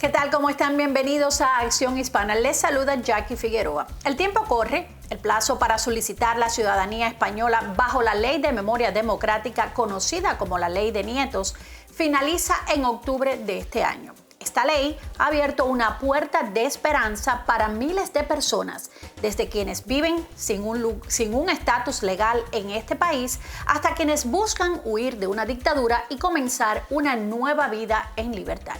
¿Qué tal? ¿Cómo están? Bienvenidos a Acción Hispana. Les saluda Jackie Figueroa. El tiempo corre. El plazo para solicitar la ciudadanía española bajo la Ley de Memoria Democrática, conocida como la Ley de Nietos, finaliza en octubre de este año. Esta ley ha abierto una puerta de esperanza para miles de personas, desde quienes viven sin un estatus legal en este país hasta quienes buscan huir de una dictadura y comenzar una nueva vida en libertad.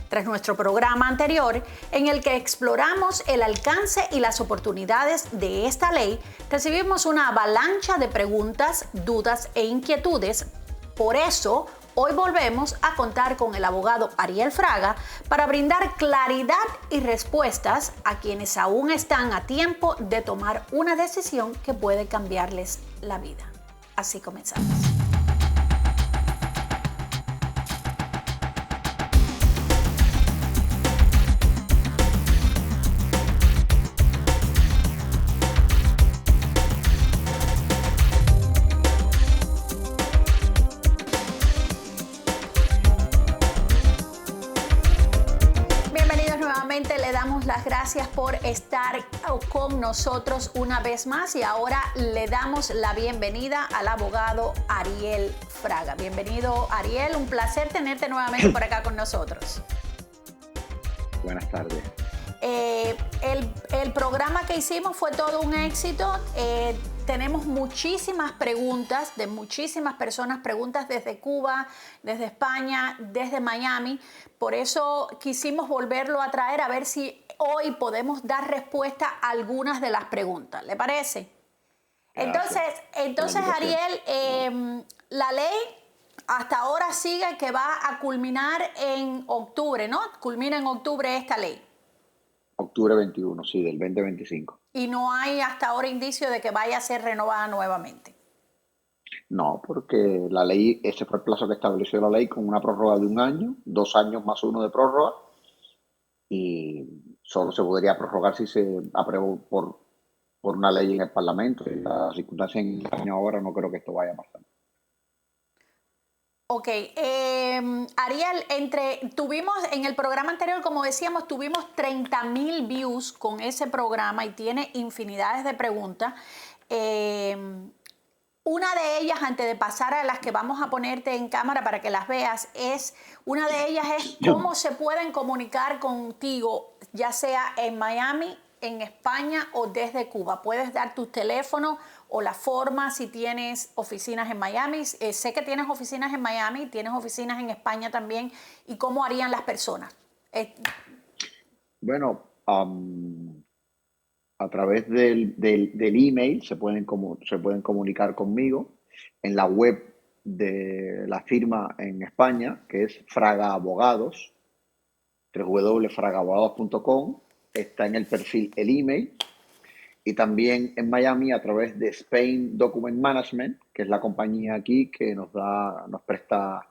Tras nuestro programa anterior, en el que exploramos el alcance y las oportunidades de esta ley, recibimos una avalancha de preguntas, dudas e inquietudes. Por eso, hoy volvemos a contar con el abogado Ariel Fraga para brindar claridad y respuestas a quienes aún están a tiempo de tomar una decisión que puede cambiarles la vida. Así comenzamos. Le damos las gracias por estar con nosotros una vez más y ahora le damos la bienvenida al abogado Ariel Fraga. Bienvenido, Ariel, un placer tenerte nuevamente por acá con nosotros. Buenas tardes. El programa que hicimos fue todo un éxito. Tenemos muchísimas preguntas de muchísimas personas, preguntas desde Cuba, desde España, desde Miami. Por eso quisimos volverlo a traer a ver si hoy podemos dar respuesta a algunas de las preguntas. ¿Le parece? Entonces Ariel, la ley hasta ahora sigue que va a culminar en octubre, ¿no? Culmina en octubre esta ley. Octubre 21, sí, del 2025. Y no hay hasta ahora indicio de que vaya a ser renovada nuevamente. No, porque la ley, ese fue el plazo que estableció la ley con una prórroga de 1 año, 2 años más 1 de prórroga, y solo se podría prorrogar si se aprueba por una ley en el Parlamento. En las circunstancias en el año ahora no creo que esto vaya a pasar. Ok, Ariel, tuvimos en el programa anterior, como decíamos, tuvimos 30,000 views con ese programa y tiene infinidades de preguntas. Una de ellas, antes de pasar a las que vamos a ponerte en cámara para que las veas, una de ellas es cómo se pueden comunicar contigo, ya sea en Miami, en España o desde Cuba. Puedes dar tu teléfono o la forma si tienes oficinas en Miami. Sé que tienes oficinas en Miami, tienes oficinas en España también. ¿Y cómo harían las personas? Bueno, a través del email se pueden comunicar conmigo en la web de la firma en España, que es Fraga Abogados, www.fragaabogados.com. Está en el perfil el email. Y también en Miami a través de Spain Document Management, que es la compañía aquí que nos presta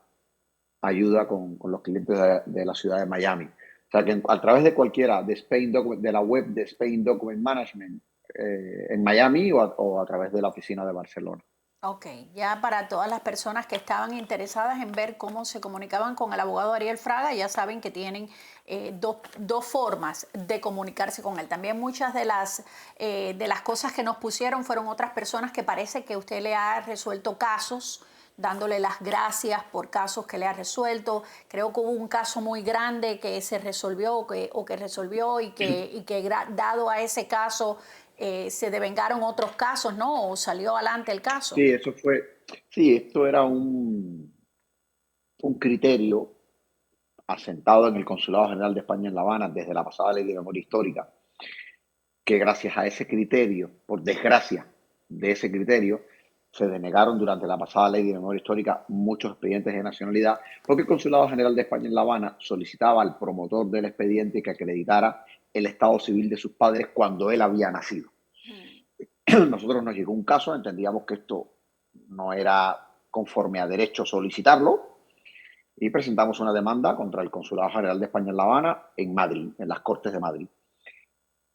ayuda con los clientes de la ciudad de Miami. O sea que a través de cualquiera de la web de Spain Document Management en Miami o a través de la oficina de Barcelona. Ok, ya para todas las personas que estaban interesadas en ver cómo se comunicaban con el abogado Ariel Fraga, ya saben que tienen dos formas de comunicarse con él. También muchas de las cosas que nos pusieron fueron otras personas que parece que usted le ha resuelto casos, dándole las gracias por casos que le ha resuelto. Creo que hubo un caso muy grande que se resolvió y que dado a ese caso se devengaron otros casos, ¿no? ¿O salió adelante el caso? Sí, esto era un criterio asentado en el Consulado General de España en La Habana desde la pasada Ley de Memoria Histórica, que gracias a ese criterio, por desgracia de ese criterio, se denegaron durante la pasada Ley de Memoria Histórica muchos expedientes de nacionalidad, porque el Consulado General de España en La Habana solicitaba al promotor del expediente que acreditara el estado civil de sus padres cuando él había nacido. Nosotros nos llegó un caso, entendíamos que esto no era conforme a derecho solicitarlo y presentamos una demanda contra el Consulado General de España en La Habana, en Madrid, en las Cortes de Madrid.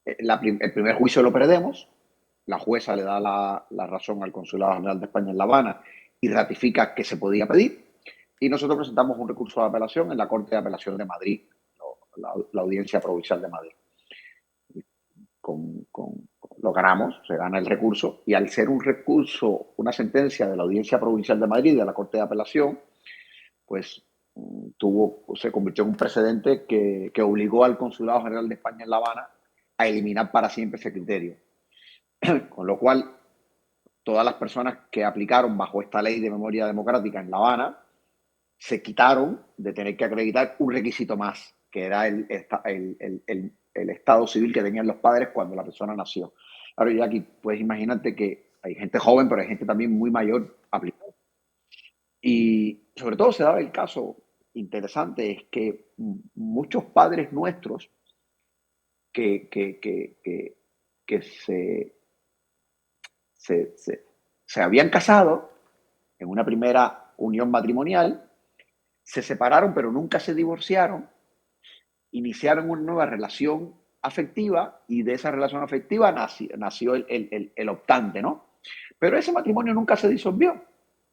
El primer juicio lo perdemos, la jueza le da la razón al Consulado General de España en La Habana y ratifica que se podía pedir, y nosotros presentamos un recurso de apelación en la Corte de Apelación de Madrid. la Audiencia Provincial de Madrid. Lo ganamos, se gana el recurso, y al ser un recurso, una sentencia de la Audiencia Provincial de Madrid, de la Corte de Apelación, pues se convirtió en un precedente que obligó al Consulado General de España en La Habana a eliminar para siempre ese criterio. Con lo cual, todas las personas que aplicaron bajo esta ley de memoria democrática en La Habana se quitaron de tener que acreditar un requisito más, que era el estado civil que tenían los padres cuando la persona nació. Ahora, Jackie, puedes imaginarte que hay gente joven, pero hay gente también muy mayor aplicando. Y sobre todo se daba el caso interesante, es que muchos padres nuestros que se habían casado en una primera unión matrimonial, se separaron pero nunca se divorciaron, iniciaron una nueva relación afectiva y de esa relación afectiva nació el optante, ¿no? Pero ese matrimonio nunca se disolvió,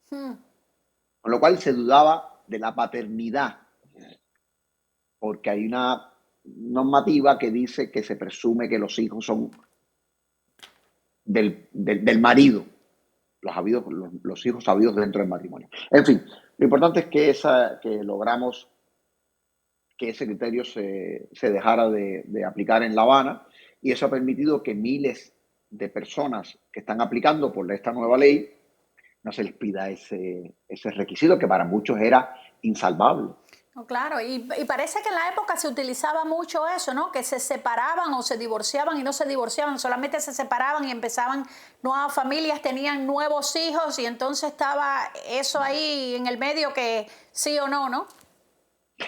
con lo cual se dudaba de la paternidad, porque hay una normativa que dice que se presume que los hijos son del marido, los hijos habidos dentro del matrimonio. En fin, lo importante es que logramos que ese criterio se dejara de aplicar en La Habana, y eso ha permitido que miles de personas que están aplicando por esta nueva ley no se les pida ese requisito que para muchos era insalvable. No, claro, y parece que en la época se utilizaba mucho eso, ¿no? Que se separaban o se divorciaban y no se divorciaban, solamente se separaban y empezaban nuevas familias, tenían nuevos hijos y entonces estaba eso ahí en el medio que sí o no, ¿no?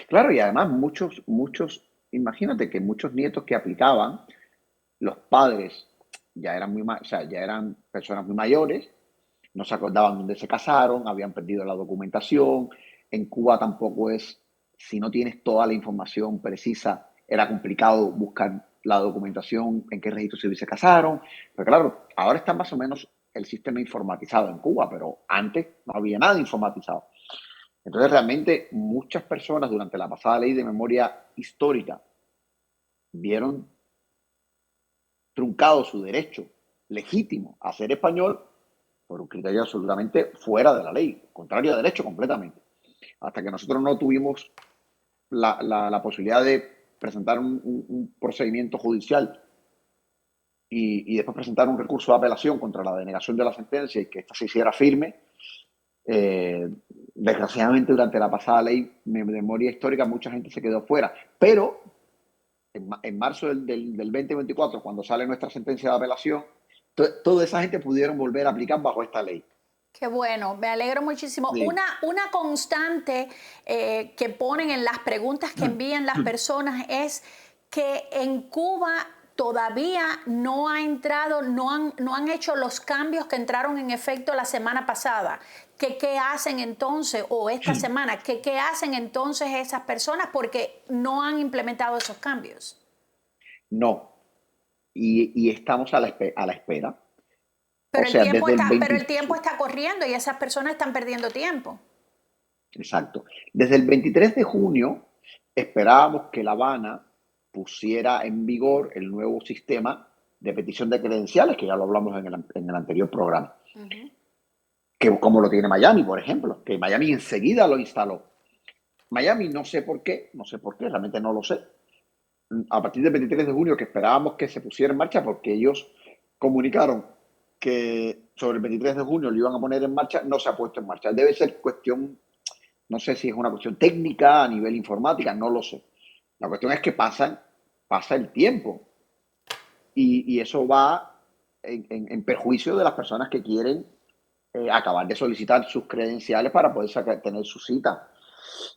Claro, y además imagínate que muchos nietos que aplicaban, los padres ya eran ya eran personas muy mayores, no se acordaban dónde se casaron, habían perdido la documentación. En Cuba tampoco si no tienes toda la información precisa, era complicado buscar la documentación en qué registro civil se casaron. Pero claro, ahora está más o menos el sistema informatizado en Cuba, pero antes no había nada informatizado. Entonces, realmente, muchas personas durante la pasada ley de memoria histórica vieron truncado su derecho legítimo a ser español por un criterio absolutamente fuera de la ley, contrario a derecho completamente. Hasta que nosotros no tuvimos la posibilidad de presentar un procedimiento judicial y después presentar un recurso de apelación contra la denegación de la sentencia y que ésta se hiciera firme, desgraciadamente durante la pasada ley de memoria histórica mucha gente se quedó fuera. Pero en marzo del 2024, cuando sale nuestra sentencia de apelación, toda esa gente pudieron volver a aplicar bajo esta ley. Qué bueno, me alegro muchísimo. Sí. Una constante que ponen en las preguntas que envían las personas es que en Cuba todavía no ha entrado, no han hecho los cambios que entraron en efecto la semana pasada. ¿Qué hacen entonces, o esta semana, qué hacen entonces esas personas porque no han implementado esos cambios? No, y estamos a la espera. Pero, O sea, desde el tiempo está corriendo y esas personas están perdiendo tiempo. Exacto. Desde el 23 de junio esperábamos que La Habana pusiera en vigor el nuevo sistema de petición de credenciales, que ya lo hablamos en el anterior programa. Que como lo tiene Miami, por ejemplo, que Miami enseguida lo instaló. Miami no sé por qué, realmente no lo sé. A partir del 23 de junio, que esperábamos que se pusiera en marcha, porque ellos comunicaron que sobre el 23 de junio lo iban a poner en marcha, no se ha puesto en marcha. Debe ser cuestión, no sé si es una cuestión técnica a nivel informática, no lo sé. La cuestión es que pasa el tiempo y eso va en perjuicio de las personas que quieren acabar de solicitar sus credenciales para poder tener su cita.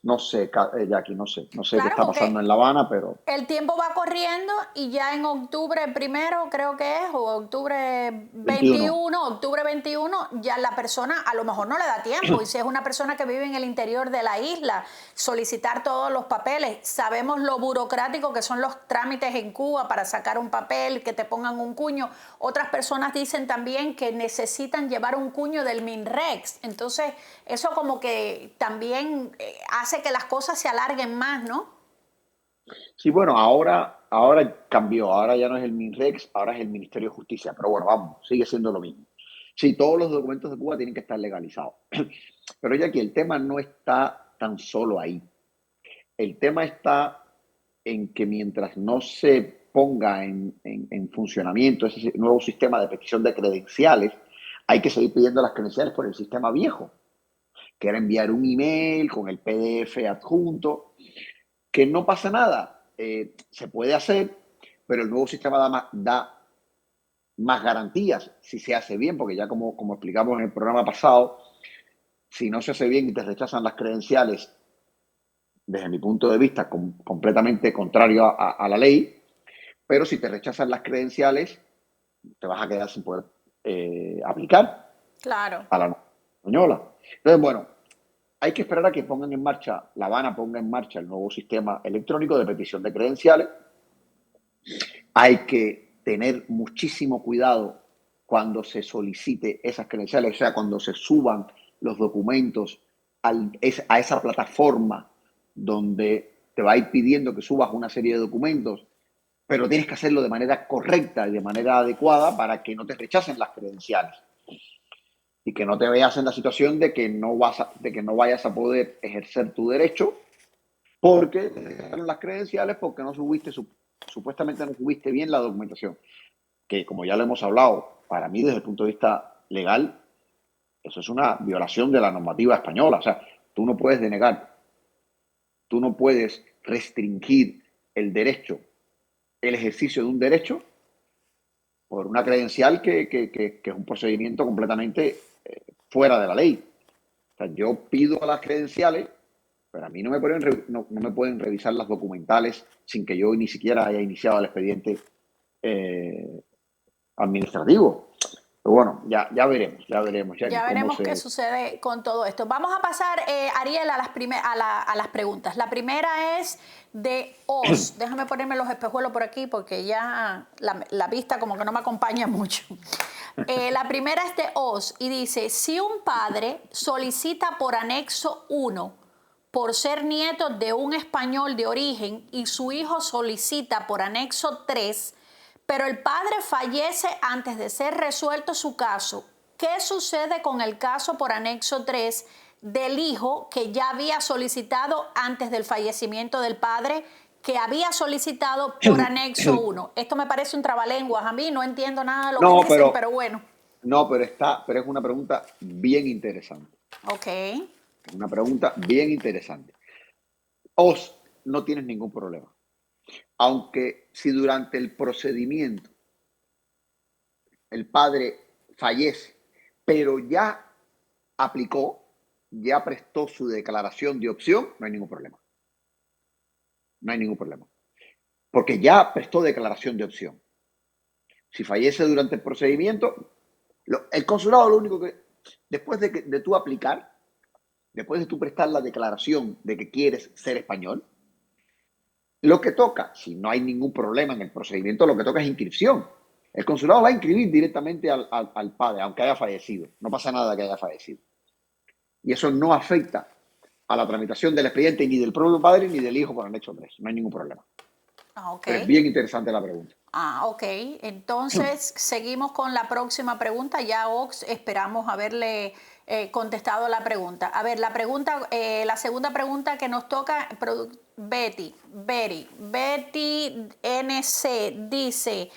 No sé, Jackie, no sé Claro, qué está pasando en La Habana, pero... El tiempo va corriendo y ya en octubre primero, creo que es, o octubre 21, ya la persona a lo mejor no le da tiempo. Y si es una persona que vive en el interior de la isla, solicitar todos los papeles. Sabemos lo burocrático que son los trámites en Cuba para sacar un papel, que te pongan un cuño. Otras personas dicen también que necesitan llevar un cuño del MINREX. Entonces, eso como que también hace que las cosas se alarguen más, ¿no? Sí, bueno, ahora cambió, ahora ya no es el MINREX, ahora es el Ministerio de Justicia, pero bueno, vamos, sigue siendo lo mismo. Sí, todos los documentos de Cuba tienen que estar legalizados. Pero ya que el tema no está tan solo ahí. El tema está en que mientras no se ponga en funcionamiento ese nuevo sistema de petición de credenciales, hay que seguir pidiendo las credenciales por el sistema viejo, que era enviar un email con el PDF adjunto, que no pasa nada, se puede hacer, pero el nuevo sistema da más garantías si se hace bien, porque ya como explicamos en el programa pasado, si no se hace bien y te rechazan las credenciales, desde mi punto de vista, completamente contrario a la ley, pero si te rechazan las credenciales, te vas a quedar sin poder aplicar Claro. a la española. Entonces, bueno, hay que esperar a que pongan en marcha, La Habana ponga en marcha el nuevo sistema electrónico de petición de credenciales. Hay que tener muchísimo cuidado cuando se solicite esas credenciales, o sea, cuando se suban los documentos a esa plataforma donde te va a ir pidiendo que subas una serie de documentos, pero tienes que hacerlo de manera correcta y de manera adecuada para que no te rechacen las credenciales y que no te veas en la situación de que no vayas a poder ejercer tu derecho porque te rechazaron las credenciales porque supuestamente no subiste bien la documentación, que como ya lo hemos hablado, para mí desde el punto de vista legal, eso es una violación de la normativa española. O sea, tú no puedes denegar, tú no puedes restringir el derecho, el ejercicio de un derecho por una credencial que es un procedimiento completamente fuera de la ley. O sea, yo pido las credenciales, pero a mí no me pueden revisar las documentales sin que yo ni siquiera haya iniciado el expediente eh, administrativo. Pero bueno, ya veremos, Jackie, Ya cómo veremos qué se... sucede con todo esto. Vamos a pasar, Ariel, a las preguntas. La primera es de Oz. Déjame ponerme los espejuelos por aquí porque ya la vista como que no me acompaña mucho. La primera es de Oz y dice, si un padre solicita por anexo 1 por ser nieto de un español de origen y su hijo solicita por anexo 3, pero el padre fallece antes de ser resuelto su caso, ¿qué sucede con el caso por anexo 3 del hijo que ya había solicitado antes del fallecimiento del padre, que había solicitado por anexo 1? Esto me parece un trabalenguas a mí, no entiendo nada de lo que No, dicen, pero bueno. no, pero es una pregunta bien interesante. Ok. Una pregunta bien interesante. Os no tienes ningún problema. Aunque si durante el procedimiento el padre fallece, pero ya aplicó, ya prestó su declaración de opción, no hay ningún problema. No hay ningún problema. Porque ya prestó declaración de opción. Si fallece durante el procedimiento, el consulado lo único que, después de tú aplicar, después de tú prestar la declaración de que quieres ser español, lo que toca, si no hay ningún problema en el procedimiento, lo que toca es inscripción. El consulado va a inscribir directamente al padre, aunque haya fallecido. No pasa nada que haya fallecido. Y eso no afecta a la tramitación del expediente ni del propio padre ni del hijo por anexo 3. No hay ningún problema. Ah, ok. Pero es bien interesante la pregunta. Ah, ok. Entonces, seguimos con la próxima pregunta. Ya, Ox, esperamos haberle contestado la pregunta. A ver, la segunda pregunta que nos toca, Betty NC dice,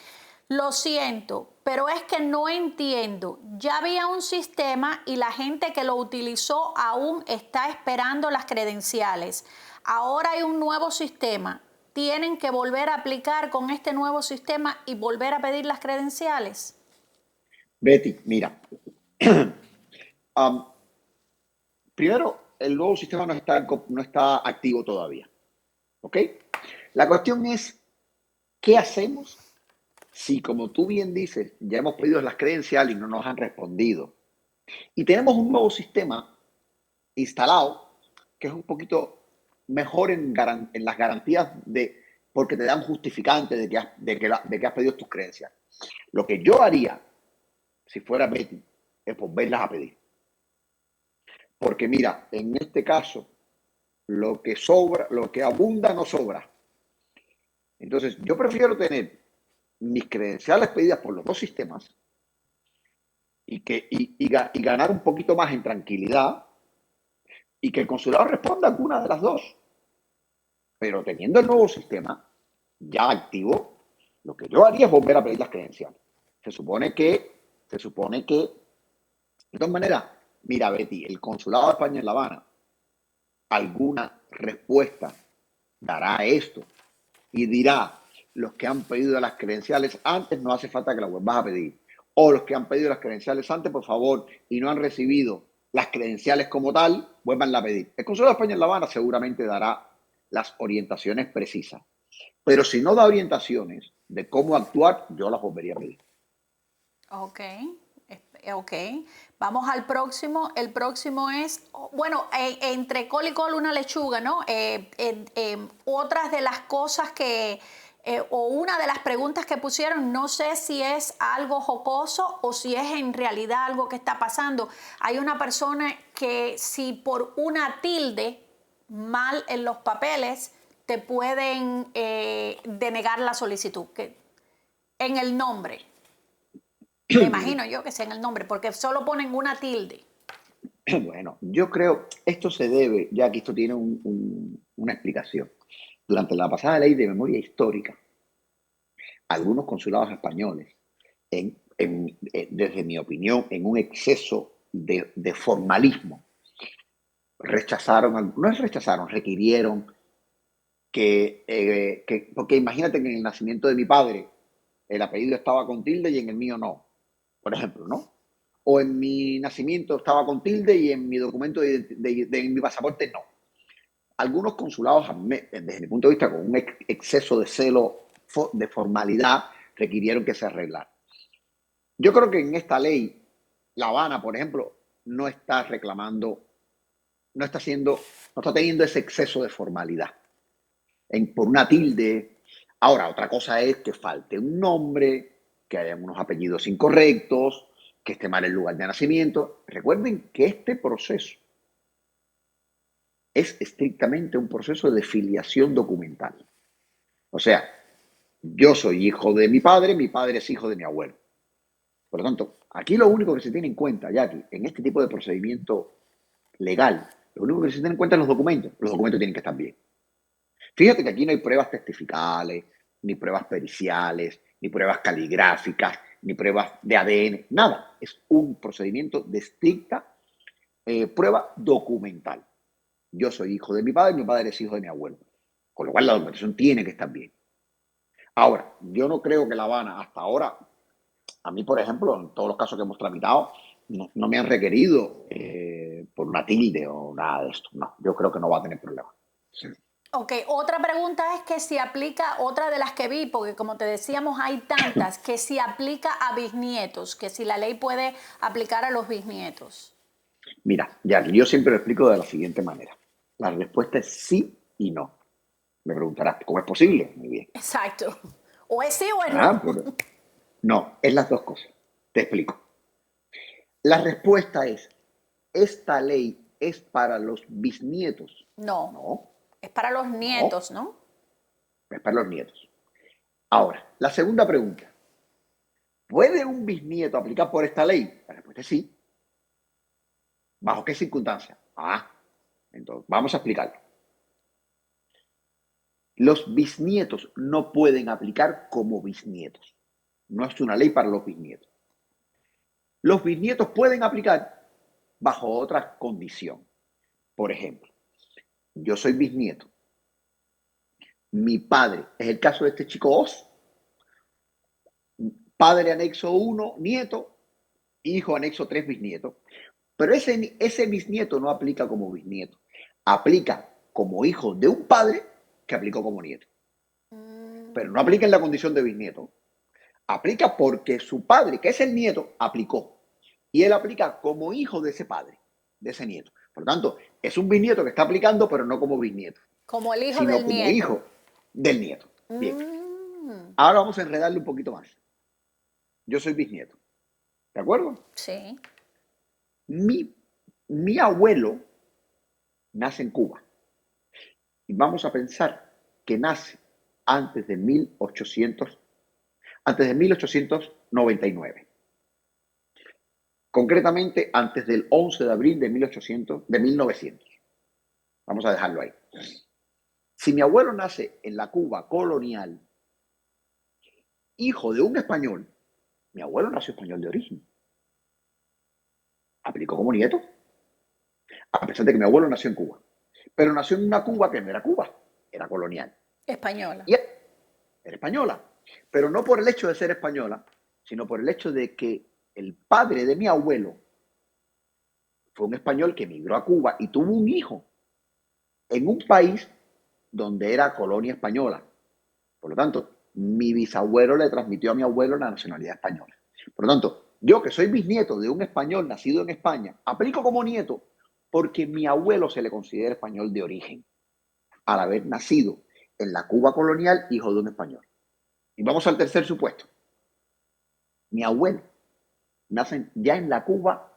lo siento, pero es que no entiendo. Ya había un sistema y la gente que lo utilizó aún está esperando las credenciales. Ahora hay un nuevo sistema. Tienen que volver a aplicar con este nuevo sistema y volver a pedir las credenciales. Betty, mira. um, Primero, el nuevo sistema no está activo todavía. ¿Ok? La cuestión es, ¿qué hacemos si, como tú bien dices, ya hemos pedido las credenciales y no nos han respondido? Y tenemos un nuevo sistema instalado que es un poquito mejor en las garantías porque te dan justificante de que has pedido tus creencias. Lo que yo haría, si fuera Betty, es volverlas a pedir. Porque mira, en este caso, lo que abunda no sobra. Entonces, yo prefiero tener mis credenciales pedidas por los dos sistemas y ganar un poquito más en tranquilidad y que el consulado responda a alguna de las dos. Pero teniendo el nuevo sistema ya activo, lo que yo haría es volver a pedir las credenciales. Se supone que, de todas maneras, mira, Betty, el consulado de España en La Habana, alguna respuesta dará a esto y dirá, los que han pedido las credenciales antes no hace falta que las vuelvas a pedir. O los que han pedido las credenciales antes, por favor, y no han recibido las credenciales como tal, vuelvan a pedir. El Consulado de España en La Habana seguramente dará las orientaciones precisas. Pero si no da orientaciones de cómo actuar, yo las volvería a pedir. Ok, ok. Vamos al próximo. El próximo es, bueno, entre col y col una lechuga, ¿no? Otras de las cosas o una de las preguntas que pusieron, no sé si es algo jocoso o si es en realidad algo que está pasando. Hay una persona que si por una tilde mal en los papeles te pueden denegar la solicitud en el nombre. Me imagino yo que sea en el nombre, porque solo ponen una tilde. Bueno, yo creo, esto se debe, ya que esto tiene una explicación. Durante la pasada ley de memoria histórica, algunos consulados españoles, desde mi opinión, en un exceso de formalismo, requirieron porque imagínate que en el nacimiento de mi padre el apellido estaba con tilde y en el mío no, por ejemplo, ¿no? O en mi nacimiento estaba con tilde y en mi documento de mi pasaporte no. Algunos consulados, desde mi punto de vista, con un exceso de celo, de formalidad, requirieron que se arreglara. Yo creo que en esta ley, La Habana, por ejemplo, no está reclamando, no está teniendo ese exceso de formalidad. Por una tilde. Ahora, otra cosa es que falte un nombre, que haya unos apellidos incorrectos, que esté mal el lugar de nacimiento. Recuerden que este proceso es estrictamente un proceso de filiación documental. O sea, yo soy hijo de mi padre es hijo de mi abuelo. Por lo tanto, aquí lo único que se tiene en cuenta, Jackie, en este tipo de procedimiento legal, lo único que se tiene en cuenta es los documentos. Los documentos tienen que estar bien. Fíjate que aquí no hay pruebas testificales, ni pruebas periciales, ni pruebas caligráficas, ni pruebas de ADN, nada. Es un procedimiento de estricta prueba documental. Yo soy hijo de mi padre es hijo de mi abuelo. Con lo cual la documentación tiene que estar bien. Ahora, yo no creo que La Habana hasta ahora, a mí por ejemplo, en todos los casos que hemos tramitado, no me han requerido por una tilde o nada de esto. No, yo creo que no va a tener problema. Sí. Ok, otra pregunta es que si aplica, otra de las que vi, porque como te decíamos hay tantas, que si aplica a bisnietos, que si la ley puede aplicar a los bisnietos. Mira, ya yo siempre lo explico de la siguiente manera. La respuesta es sí y no. Me preguntarás, ¿cómo es posible? Muy bien. Exacto. O es sí o es Ah, no. pero no, es las dos cosas. Te explico. La respuesta es, ¿esta ley es para los bisnietos? No, No, es para los no, nietos, ¿no? es para los nietos. Ahora, la segunda pregunta. ¿Puede un bisnieto aplicar por esta ley? La respuesta es sí. ¿Bajo qué circunstancias? Entonces, vamos a explicarlo. Los bisnietos no pueden aplicar como bisnietos. No es una ley para los bisnietos. Los bisnietos pueden aplicar bajo otra condición. Por ejemplo, yo soy bisnieto. Mi padre, es el caso de este chico Oz, padre anexo 1, nieto, hijo anexo 3, bisnieto. Pero ese bisnieto no aplica como bisnieto. Aplica como hijo de un padre que aplicó como nieto. Pero no aplica en la condición de bisnieto. Aplica porque su padre, que es el nieto, aplicó. Y él aplica como hijo de ese padre, de ese nieto. Por lo tanto, es un bisnieto que está aplicando, pero no como bisnieto, Como el hijo sino del como nieto. hijo del nieto. Bien. Mm, Ahora vamos a enredarle un poquito más. Yo soy bisnieto. ¿De acuerdo? sí. Mi abuelo nace en Cuba. Y vamos a pensar que nace antes de 1899. Concretamente, antes del 11 de abril de 1900. Vamos a dejarlo ahí. Si mi abuelo nace en la Cuba colonial, hijo de un español, mi abuelo nació español de origen. Aplicó como nieto, a pesar de que mi abuelo nació en Cuba. Pero nació en una Cuba que no era Cuba, era colonial. Española. Y era española. Pero no por el hecho de ser española, sino por el hecho de que el padre de mi abuelo fue un español que emigró a Cuba y tuvo un hijo en un país donde era colonia española. Por lo tanto, mi bisabuelo le transmitió a mi abuelo la nacionalidad española. Por lo tanto, yo que soy bisnieto de un español nacido en España, aplico como nieto porque mi abuelo se le considera español de origen, al haber nacido en la Cuba colonial, hijo de un español. Y vamos al tercer supuesto. Mi abuelo nace ya en la Cuba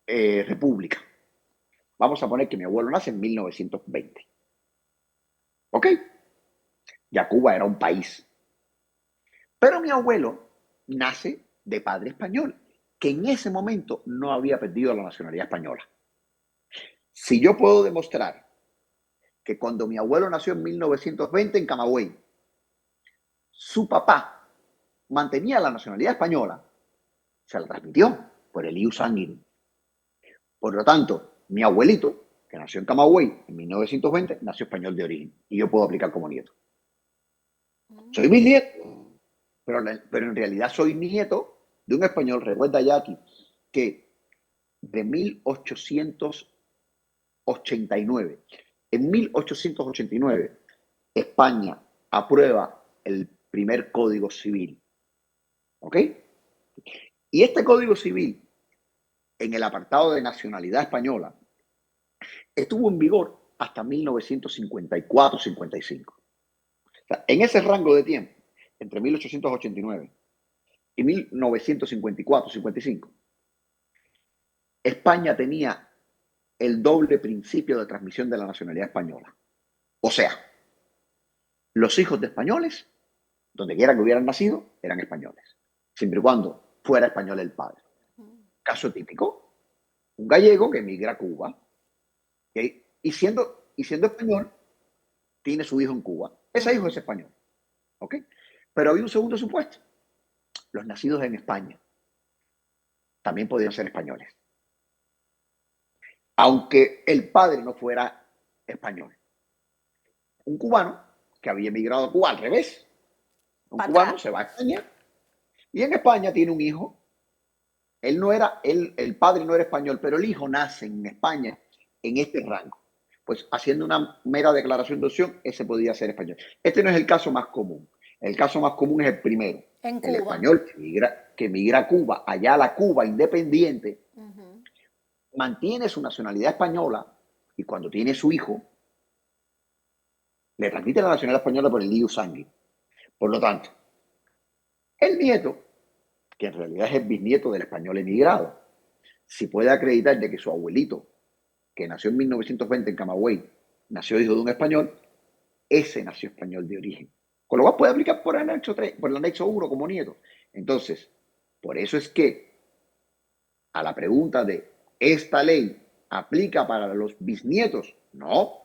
República. Vamos a poner que mi abuelo nace en 1920. ¿Ok? Ya Cuba era un país. Pero mi abuelo nace de padre español, que en ese momento no había perdido la nacionalidad española. Si yo puedo demostrar que cuando mi abuelo nació en 1920 en Camagüey, su papá mantenía la nacionalidad española, se la transmitió por el ius sanguinis. Por lo tanto, mi abuelito, que nació en Camagüey en 1920, nació español de origen y yo puedo aplicar como nieto. Soy bisnieto, pero en realidad soy nieto de un español. Recuerda, Jackie, que de 1889, en 1889, España aprueba el primer Código Civil. ¿Ok? Y este Código Civil, en el apartado de nacionalidad española, estuvo en vigor hasta 1954-55. O sea, en ese rango de tiempo, entre 1889 y 1954-55, España tenía el doble principio de transmisión de la nacionalidad española. O sea, los hijos de españoles, donde quiera que hubieran nacido, eran españoles, siempre y cuando fuera español el padre. Caso típico, un gallego que emigra a Cuba, ¿okay? y siendo español, tiene su hijo en Cuba. Ese hijo es español. ¿Ok? Pero había un segundo supuesto. Los nacidos en España también podían ser españoles, aunque el padre no fuera español. Un cubano que había emigrado a Cuba al revés. Un cubano se va a España y en España tiene un hijo. El padre no era español, pero el hijo nace en España en este rango. Pues haciendo una mera declaración de opción, ese podía ser español. Este no es el caso más común. El caso más común es el primero. En el Cuba. Español que migra a Cuba, allá a la Cuba independiente, mantiene su nacionalidad española y cuando tiene su hijo, le transmite la nacionalidad española por el ius sanguinis. Por lo tanto, el nieto, que en realidad es el bisnieto del español emigrado, si puede acreditar de que su abuelito, que nació en 1920 en Camagüey, nació hijo de un español, ese nació español de origen. Con lo cual puede aplicar por el anexo 3, por el anexo 1 como nieto. Entonces, por eso es que a la pregunta de ¿esta ley aplica para los bisnietos? No.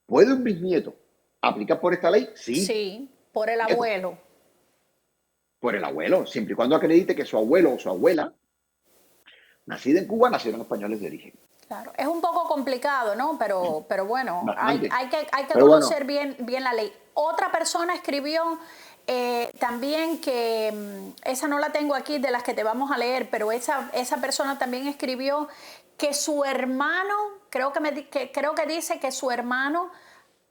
¿Puede un bisnieto aplicar por esta ley? Sí. Sí, por el abuelo. Por el abuelo, siempre y cuando acredite que su abuelo o su abuela, nacida en Cuba, nacieron españoles de origen. Claro, es un poco complicado, ¿no? Pero bueno, hay que Pero conocer bien la ley. Otra persona escribió también que, esa no la tengo aquí de las que te vamos a leer, pero esa persona también escribió que su hermano, creo que dice que su hermano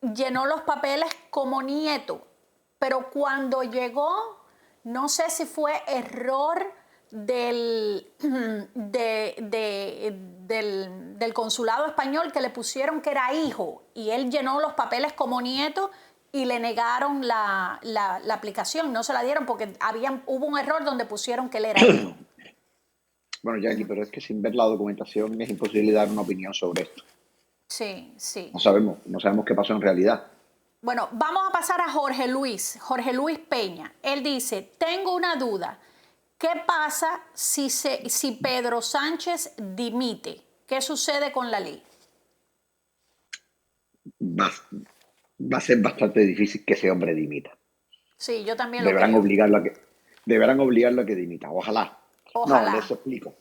llenó los papeles como nieto, pero cuando llegó, no sé si fue error del consulado español que le pusieron que era hijo y él llenó los papeles como nieto y le negaron la aplicación, no se la dieron porque hubo un error donde pusieron que él era hijo. Bueno, Jackie, pero es que sin ver la documentación es imposible dar una opinión sobre esto. Sí, sí. No sabemos qué pasó en realidad. Bueno, vamos a pasar a Jorge Luis Peña. Él dice, tengo una duda. ¿Qué pasa si Pedro Sánchez dimite? ¿Qué sucede con la ley? Va, va a ser bastante difícil que ese hombre dimita. Sí, yo también lo Deberán creo. obligarlo a que, deberán obligarlo a que dimita. Ojalá. No, les Ojalá. explico.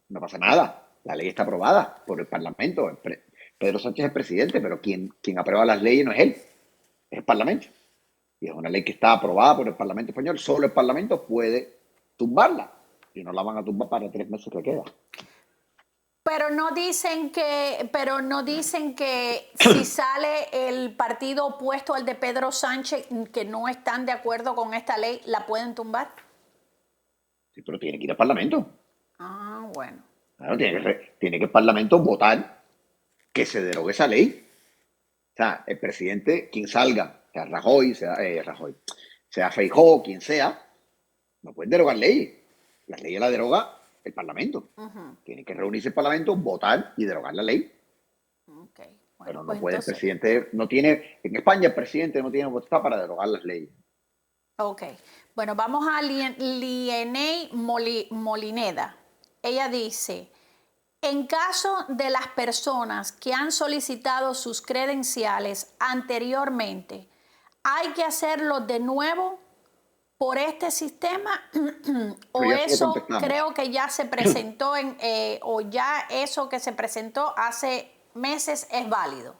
No pasa nada. La ley está aprobada por el Parlamento. Pedro Sánchez es presidente, pero quien aprueba las leyes no es él, es el Parlamento. Y es una ley que está aprobada por el Parlamento español. Solo el Parlamento puede tumbarla. Y no la van a tumbar para 3 meses que queda. Pero no dicen que si sale el partido opuesto al de Pedro Sánchez, que no están de acuerdo con esta ley, ¿la pueden tumbar? Sí, pero tiene que ir al Parlamento. Ah, bueno. Claro, tiene que el Parlamento votar que se derogue esa ley. O sea, el presidente, quien salga, sea Feijóo, quien sea, no pueden derogar leyes. Las leyes las deroga el Parlamento. Tiene que reunirse el Parlamento, votar y derogar la ley. Okay. Bueno, Pero no pues puede el entonces, presidente, en España el presidente no tiene potestad para derogar las leyes. ok. Bueno, vamos a Lieney Molineda. Ella dice, en caso de las personas que han solicitado sus credenciales anteriormente, ¿hay que hacerlo de nuevo por este sistema Pero o ya se lo eso contestamos. creo que ya se presentó o ya eso que se presentó hace meses es válido?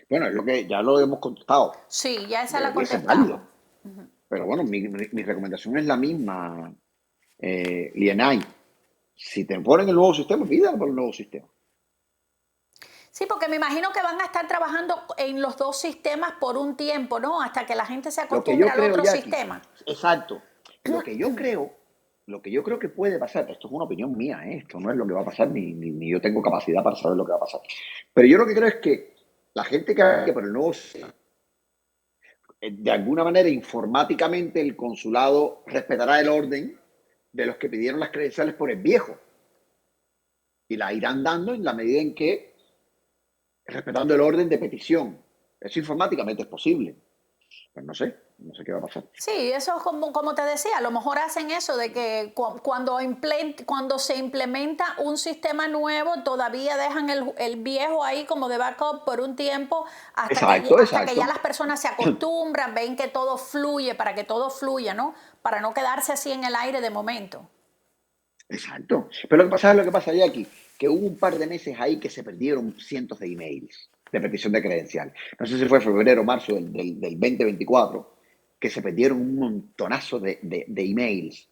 Bueno, es lo que ya lo hemos contestado. Sí, ya esa la Debería ser contestamos. válido. Pero bueno, mi recomendación es la misma, Lienay. Si te ponen el nuevo sistema, pídalo por el nuevo sistema. Sí, porque me imagino que van a estar trabajando en los dos sistemas por un tiempo, ¿no? Hasta que la gente se Lo que acostumbre yo al creo, otro Jackie, sistema. exacto. Lo que yo creo, lo que yo creo que puede pasar, esto es una opinión mía, esto no es lo que va a pasar, ni yo tengo capacidad para saber lo que va a pasar. Pero yo lo que creo es que la gente que vaya por el nuevo sistema, de alguna manera informáticamente el consulado respetará el orden de los que pidieron las credenciales por el viejo y la irán dando en la medida en que, respetando el orden de petición. Eso informáticamente es posible. Pues no sé qué va a pasar. Sí, eso es como te decía, a lo mejor hacen eso de que cuando se implementa un sistema nuevo, todavía dejan el viejo ahí como de backup por un tiempo Exacto, hasta que ya exacto. las personas se acostumbran, ven que todo fluye, para que todo fluya, ¿no? Para no quedarse así en el aire de momento. Exacto. Pero lo que pasa, Jackie, que hubo un par de meses ahí que se perdieron cientos de emails de petición de credencial. No sé si fue febrero o marzo del 2024, que se perdieron un montonazo de emails.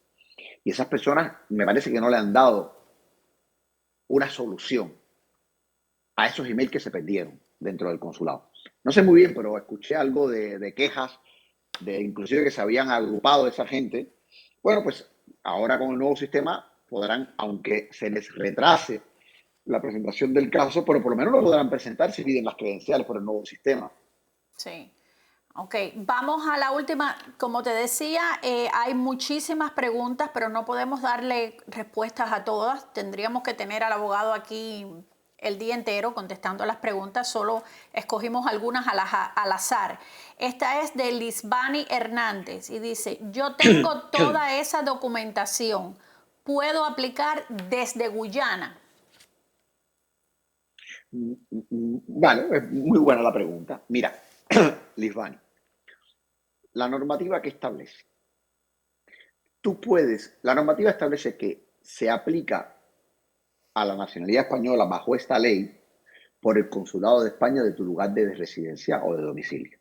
Y esas personas me parece que no le han dado una solución a esos emails que se perdieron dentro del consulado. No sé muy bien, pero escuché algo de quejas, de inclusive que se habían agrupado esa gente. Bueno, pues ahora con el nuevo sistema podrán, aunque se les retrase la presentación del caso, pero por lo menos lo podrán presentar si piden las credenciales por el nuevo sistema. Sí. Ok, vamos a la última. Como te decía, hay muchísimas preguntas, pero no podemos darle respuestas a todas. Tendríamos que tener al abogado aquí el día entero contestando las preguntas. Solo escogimos algunas al azar. Esta es de Lisbani Hernández y dice, yo tengo toda esa documentación. ¿Puedo aplicar desde Guyana? Vale, es muy buena la pregunta. Mira, Lisbani, la normativa que establece. La normativa establece que se aplica a la nacionalidad española bajo esta ley por el consulado de España de tu lugar de residencia o de domicilio.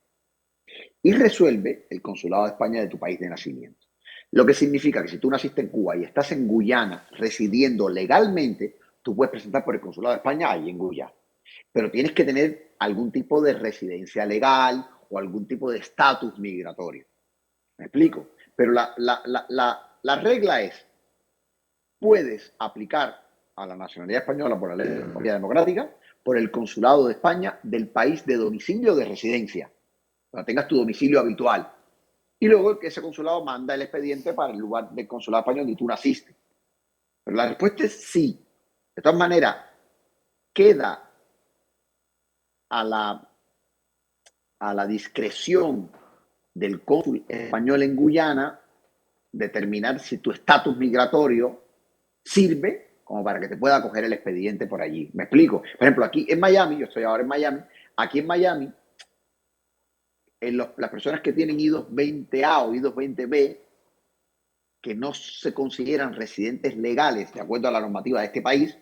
Y resuelve el consulado de España de tu país de nacimiento. Lo que significa que si tú naciste en Cuba y estás en Guyana residiendo legalmente, tú puedes presentar por el consulado de España ahí en Guyana. Pero tienes que tener algún tipo de residencia legal o algún tipo de estatus migratorio. ¿Me explico? Pero la regla es, puedes aplicar a la nacionalidad española por la ley de memoria democrática por el consulado de España del país de domicilio de residencia, cuando tengas tu domicilio habitual. Y luego ese consulado manda el expediente para el lugar del consulado español donde tú naciste. Pero la respuesta es sí. De todas maneras, queda a la a la discreción del cónsul español en Guyana determinar si tu estatus migratorio sirve como para que te pueda coger el expediente por allí. ¿Me explico? Por ejemplo, aquí en Miami, yo estoy ahora en Miami, aquí en Miami, las personas que tienen I-220A o I-220B, que no se consideran residentes legales de acuerdo a la normativa de este país,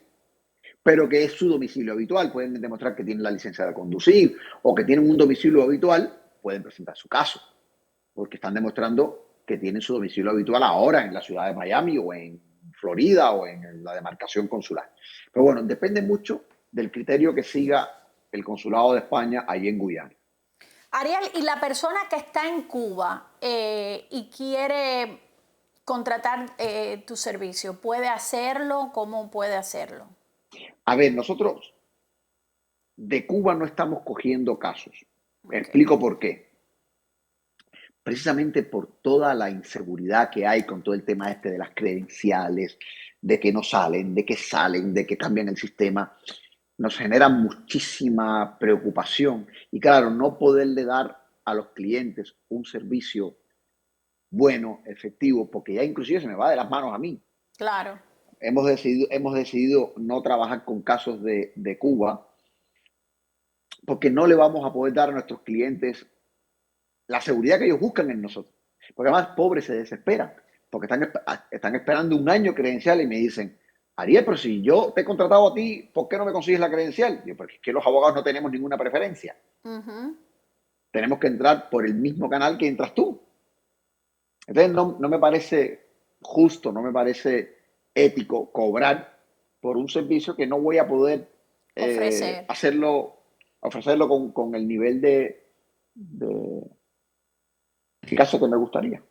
pero que es su domicilio habitual, pueden demostrar que tienen la licencia de conducir o que tienen un domicilio habitual, pueden presentar su caso, porque están demostrando que tienen su domicilio habitual ahora en la ciudad de Miami o en Florida o en la demarcación consular. Pero bueno, depende mucho del criterio que siga el consulado de España ahí en Guyana. Ariel, y la persona que está en Cuba y quiere contratar tu servicio, ¿puede hacerlo? ¿Cómo puede hacerlo? A ver, nosotros de Cuba no estamos cogiendo casos. Me Okay. explico por qué. Precisamente por toda la inseguridad que hay con todo el tema este de las credenciales, de que no salen, de que salen, de que cambian el sistema, nos genera muchísima preocupación. Y claro, no poderle dar a los clientes un servicio bueno, efectivo, porque ya inclusive se me va de las manos a mí. Claro. Hemos decidido no trabajar con casos de Cuba porque no le vamos a poder dar a nuestros clientes la seguridad que ellos buscan en nosotros. Porque además pobres se desesperan, porque están esperando un año credencial y me dicen, Ariel, pero si yo te he contratado a ti, ¿por qué no me consigues la credencial? Yo, porque es que los abogados no tenemos ninguna preferencia. Tenemos que entrar por el mismo canal que entras tú. Entonces no me parece justo, no me parece ético cobrar por un servicio que no voy a poder Ofrecer. ofrecerlo con el nivel de eficacia que me gustaría.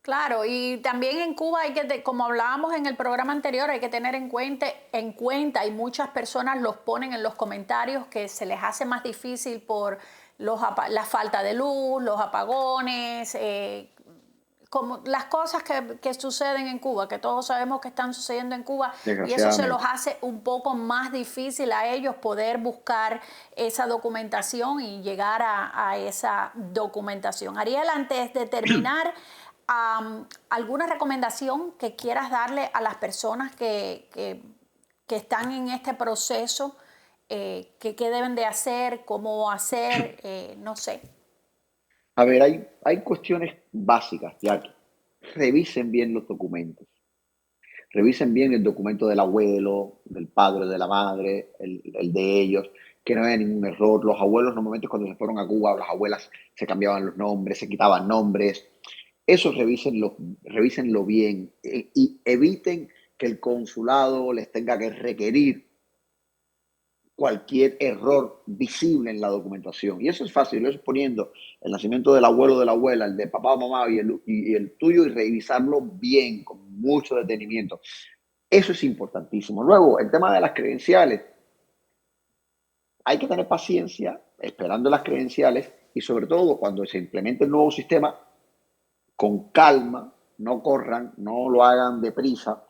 Claro, y también en Cuba hay que, como hablábamos en el programa anterior, hay que tener en cuenta, y muchas personas los ponen en los comentarios, que se les hace más difícil por la falta de luz, los apagones, como las cosas que suceden en Cuba, que todos sabemos que están sucediendo en Cuba, y eso se los Desgraciadamente. hace un poco más difícil a ellos poder buscar esa documentación y llegar a esa documentación. Ariel, antes de terminar, ¿alguna recomendación que quieras darle a las personas que están en este proceso? ¿Qué deben de hacer? ¿Cómo hacer? No sé. A ver, hay cuestiones básicas, ya que revisen bien los documentos. Revisen bien el documento del abuelo, del padre, de la madre, el de ellos, que no haya ningún error. Los abuelos normalmente cuando se fueron a Cuba, las abuelas se cambiaban los nombres, se quitaban nombres. Eso revísenlo bien y eviten que el consulado les tenga que requerir cualquier error visible en la documentación. Y eso es fácil, eso es poniendo el nacimiento del abuelo o de la abuela, el de papá o mamá y el tuyo y revisarlo bien, con mucho detenimiento. Eso es importantísimo. Luego, el tema de las credenciales. Hay que tener paciencia esperando las credenciales y sobre todo cuando se implemente el nuevo sistema, con calma, no corran, no lo hagan deprisa,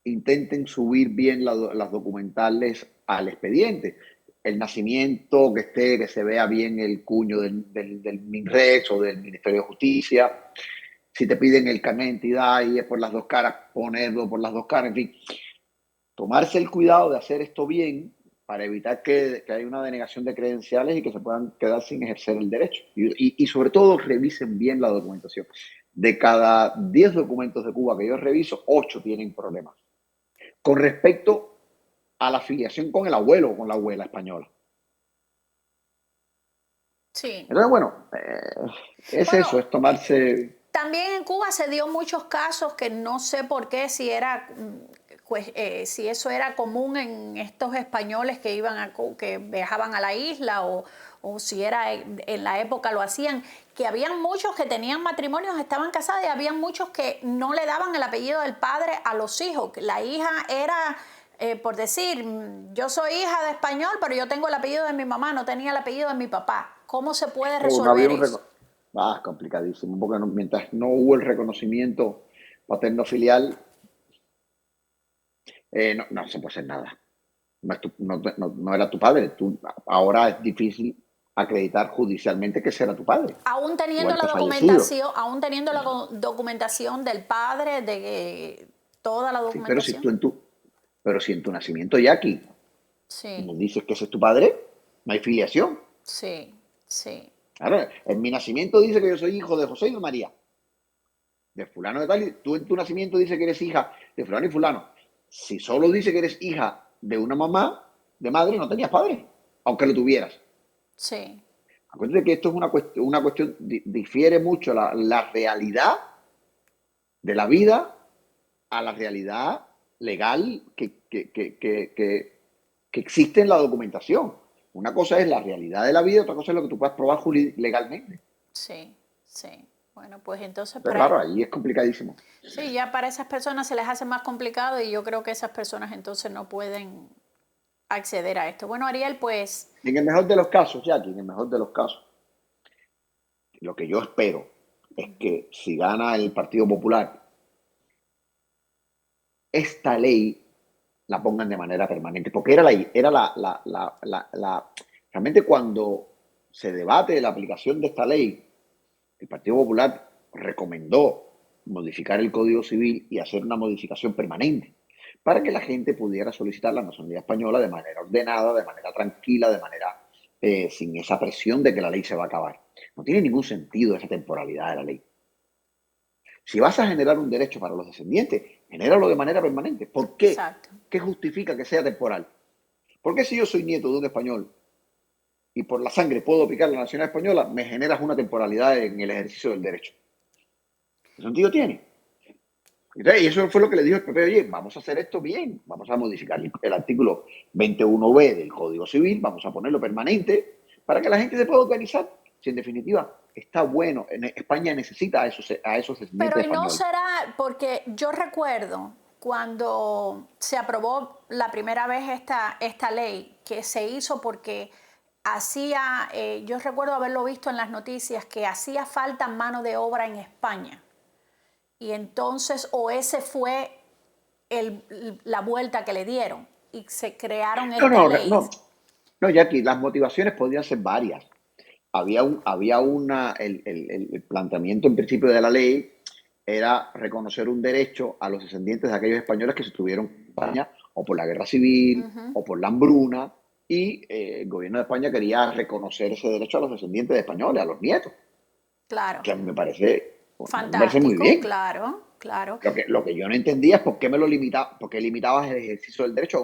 intenten subir bien las documentales al expediente. El nacimiento, que se vea bien el cuño del MINREX o del Ministerio de Justicia. Si te piden el carnet de identidad y es por las dos caras, ponerlo por las dos caras. En fin, tomarse el cuidado de hacer esto bien para evitar que haya una denegación de credenciales y que se puedan quedar sin ejercer el derecho. Y sobre todo, revisen bien la documentación. De cada 10 documentos de Cuba que yo reviso, 8 tienen problemas. Con respecto a la afiliación con el abuelo o con la abuela española. Sí. Entonces, bueno, es Bueno, eso, es tomarse... también en Cuba se dio muchos casos que no sé por qué, si era, pues, si eso era común en estos españoles que que viajaban a la isla, o si era en la época lo hacían, que habían muchos que tenían matrimonios, estaban casados, y habían muchos que no le daban el apellido del padre a los hijos. La hija era, por decir, yo soy hija de español, pero yo tengo el apellido de mi mamá, no tenía el apellido de mi papá. ¿Cómo se puede No había resolver un eso? complicadísimo, porque mientras no hubo el reconocimiento paterno-filial, no se puede hacer nada. No era tu padre. Ahora es difícil acreditar judicialmente que ese era tu padre Aún o teniendo el la que falleció. documentación, aún teniendo la documentación del padre, de toda la Sí, pero si documentación. tú pero si en tu nacimiento, Jackie, Sí, me dices que ese es tu padre, no hay filiación. sí, sí, Claro, en mi nacimiento dice que yo soy hijo de José y de María, de fulano de tal, y tú en tu nacimiento dices que eres hija de fulano y fulano. Si solo dice que eres hija de una mamá, de madre, no tenías padre, aunque lo tuvieras. sí. Acuérdate que esto es una cuestión, difiere mucho la realidad de la vida a la realidad legal que existe en la documentación. Una cosa es la realidad de la vida, otra cosa es lo que tú puedas probar legalmente. Sí, sí. Bueno, pues entonces Pero para, claro, ahí es complicadísimo. sí, ya para esas personas se les hace más complicado y yo creo que esas personas entonces no pueden acceder a esto. Bueno, Ariel, pues, En el mejor de los casos, Jackie, en el mejor de los casos, lo que yo espero es que si gana el Partido Popular, esta ley la pongan de manera permanente, porque realmente cuando se debate la aplicación de esta ley, el Partido Popular recomendó modificar el Código Civil y hacer una modificación permanente para que la gente pudiera solicitar la nacionalidad española de manera ordenada, de manera tranquila, de manera sin esa presión de que la ley se va a acabar. No tiene ningún sentido esa temporalidad de la ley. Si vas a generar un derecho para los descendientes, genéralo de manera permanente. ¿Por qué? exacto. ¿Qué justifica que sea temporal? ¿Por qué si yo soy nieto de un español y por la sangre puedo aplicar la nacionalidad española, me generas una temporalidad en el ejercicio del derecho? ¿Qué sentido tiene? Y eso fue lo que le dijo el PP, oye, vamos a hacer esto bien, vamos a modificar el artículo 21b del Código Civil, vamos a ponerlo permanente para que la gente se pueda organizar. Si en definitiva está bueno, en España necesita a esos descendientes Pero y no españoles. será, porque yo recuerdo cuando se aprobó la primera vez esta ley, que se hizo porque hacía, yo recuerdo haberlo visto en las noticias, que hacía falta mano de obra en España. Y entonces, o ese fue la vuelta que le dieron y se crearon No, esta no, ley. no, no, Jackie, las motivaciones podían ser varias. El planteamiento en principio de la ley era reconocer un derecho a los descendientes de aquellos españoles que se estuvieron en España o por la guerra civil o por la hambruna y el gobierno de España quería reconocer ese derecho a los descendientes de españoles, a los nietos, Claro, que a mí me parece muy fantástico, bien. claro, claro. Lo que yo no entendía es por qué limitabas el ejercicio del derecho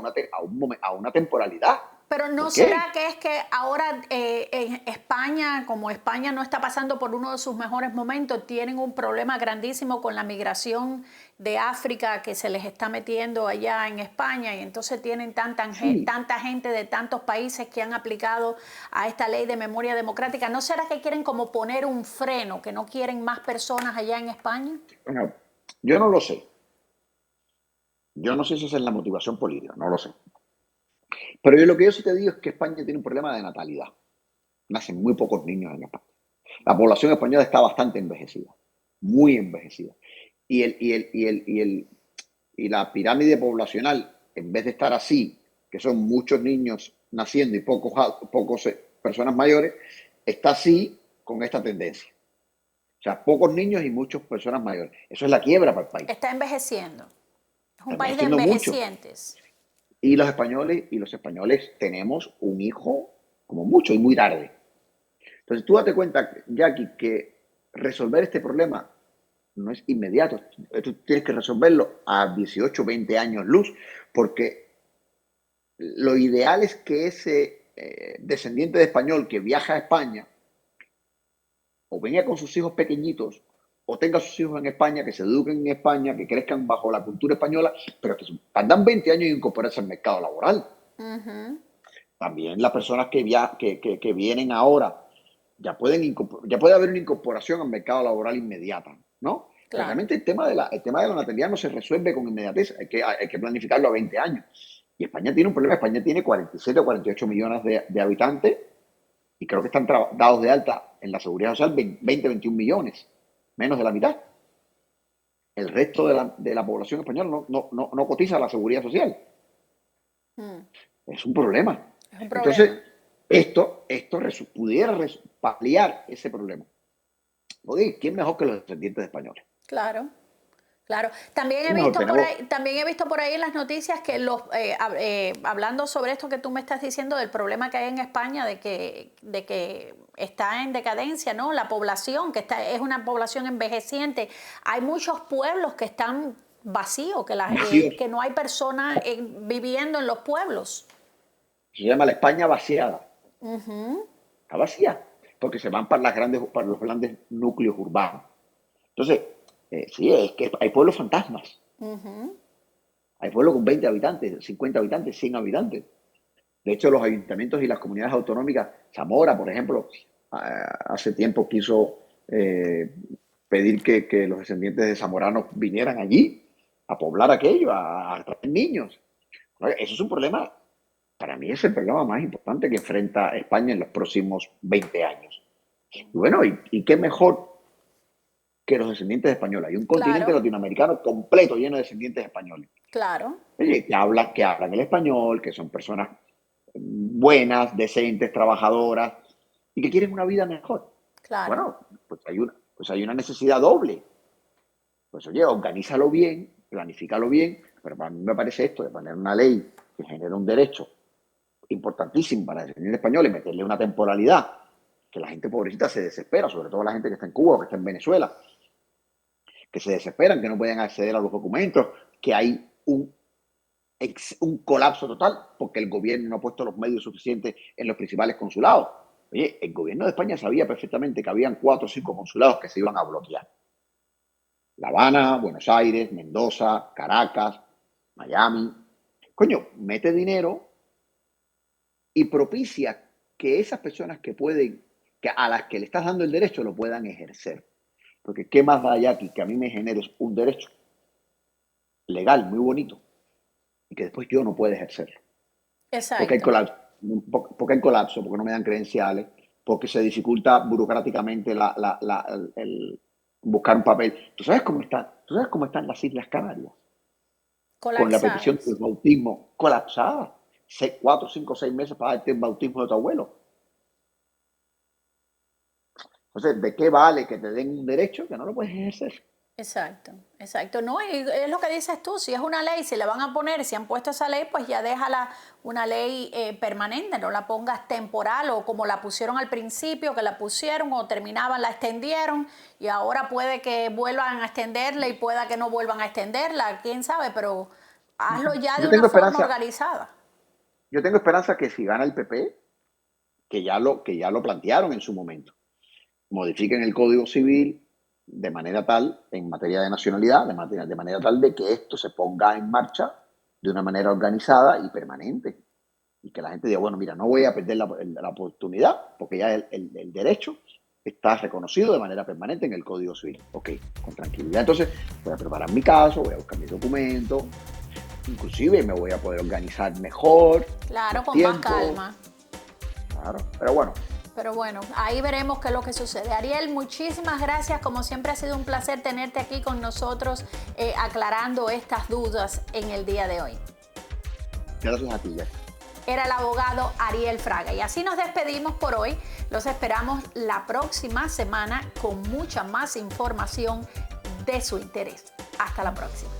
a una temporalidad. Pero ¿no ¿Por será qué? que es que ahora en España, como España no está pasando por uno de sus mejores momentos, tienen un problema grandísimo con la migración de África que se les está metiendo allá en España y entonces tienen Sí. tanta gente de tantos países que han aplicado a esta ley de memoria democrática? ¿No será que quieren como poner un freno, que no quieren más personas allá en España? Bueno, yo no lo sé. Yo no sé si esa es la motivación política, no lo sé. Pero lo que yo sí te digo es que España tiene un problema de natalidad. Nacen muy pocos niños en España. La población española está bastante envejecida, muy envejecida. Y, el, y, el, y, el, y, el, y la pirámide poblacional, en vez de estar así, que son muchos niños naciendo y pocos personas mayores, está así con esta tendencia. O sea, pocos niños y muchas personas mayores. Eso es la quiebra para el país. Está envejeciendo. Es Está un país de envejeciendo mucho. envejecientes. Y los españoles tenemos un hijo como mucho y muy tarde. Entonces tú date cuenta, Jackie, que resolver este problema no es inmediato. Tú tienes que resolverlo a 18, 20 años luz, porque lo ideal es que ese descendiente de español que viaja a España o venga con sus hijos pequeñitos o tenga sus hijos en España, que se eduquen en España, que crezcan bajo la cultura española, pero que tardan 20 años en incorporarse al mercado laboral. Ujú, También las personas que vienen ahora ya puede haber una incorporación al mercado laboral inmediata, ¿no? Pero claro. realmente el tema de la natalidad no se resuelve con inmediatez, hay que planificarlo a 20 años. Y España tiene un problema, España tiene 47 o 48 millones de habitantes y creo que están dados de alta en la seguridad social 20, 21 millones, menos de la mitad. El resto de la población española no cotiza a la seguridad social. Mm, Es un problema. es un Entonces, problema. pudiera paliar ese problema. Oye, ¿quién mejor que los descendientes de españoles? Claro. Claro, también he ¿Quién mejor? visto por ahí en las noticias que hablando sobre esto que tú me estás diciendo del problema que hay en España de que está en decadencia, ¿no? La población es una población envejeciente. Hay muchos pueblos que están vacíos, Vacíos. que no hay personas viviendo en los pueblos. Se llama la España vaciada. Está vacía, porque se van para los grandes núcleos urbanos. Entonces, sí, es que hay pueblos fantasmas. Hay pueblos con 20 habitantes, 50 habitantes, 100 habitantes. De hecho, los ayuntamientos y las comunidades autonómicas, Zamora, por ejemplo, hace tiempo quiso pedir que los descendientes de zamoranos vinieran allí a poblar aquello, a traer niños. Eso es un problema, para mí es el problema más importante que enfrenta España en los próximos 20 años. Y bueno, ¿y qué mejor que los descendientes españoles? Hay un continente latinoamericano completo lleno de descendientes españoles. Claro. Oye, que hablan el español, que son personas buenas, decentes, trabajadoras y que quieren una vida mejor. Claro. Bueno, pues hay una necesidad doble. Pues oye, organízalo bien, planifícalo bien, pero para mí me parece esto de poner una ley que genera un derecho importantísimo para el descendiente español y meterle una temporalidad que la gente pobrecita se desespera, sobre todo la gente que está en Cuba o que está en Venezuela, que se desesperan, que no pueden acceder a los documentos, que hay un colapso total porque el gobierno no ha puesto los medios suficientes en los principales consulados. Oye, el gobierno de España sabía perfectamente que habían 4 o 5 consulados que se iban a bloquear. La Habana, Buenos Aires, Mendoza, Caracas, Miami. Coño, mete dinero y propicia que esas personas a las que le estás dando el derecho lo puedan ejercer. Porque qué más da allá aquí que a mí me generes un derecho legal muy bonito y que después yo no pueda ejercerlo. Exacto. Porque hay colapso, porque no me dan credenciales, porque se dificulta burocráticamente el buscar un papel. ¿Tú sabes cómo están las Islas Canarias? Con la petición del bautismo colapsada. 4, 5, 6 meses para darte el bautismo de tu abuelo. Entonces, ¿de qué vale que te den un derecho que no lo puedes ejercer? Exacto, exacto. No, y es lo que dices tú, si es una ley, si le van a poner, si han puesto esa ley, pues ya déjala una ley permanente, no la pongas temporal o como la pusieron al principio, que la pusieron o terminaban, la extendieron y ahora puede que vuelvan a extenderla y pueda que no vuelvan a extenderla, quién sabe, pero hazlo ya de una forma organizada. Yo tengo esperanza que si gana el PP, que ya lo plantearon en su momento, modifiquen el Código Civil de manera tal, en materia de nacionalidad, de manera tal de que esto se ponga en marcha de una manera organizada y permanente. Y que la gente diga, bueno, mira, no voy a perder la oportunidad, porque ya el derecho está reconocido de manera permanente en el Código Civil. Ok, con tranquilidad. Entonces, voy a preparar mi caso, voy a buscar mis documentos, inclusive me voy a poder organizar mejor. Claro, con más calma. Claro, pero bueno. Pero bueno, ahí veremos qué es lo que sucede. Ariel, muchísimas gracias. Como siempre ha sido un placer tenerte aquí con nosotros aclarando estas dudas en el día de hoy. Gracias a ti, Jack. Era el abogado Ariel Fraga. Y así nos despedimos por hoy. Los esperamos la próxima semana con mucha más información de su interés. Hasta la próxima.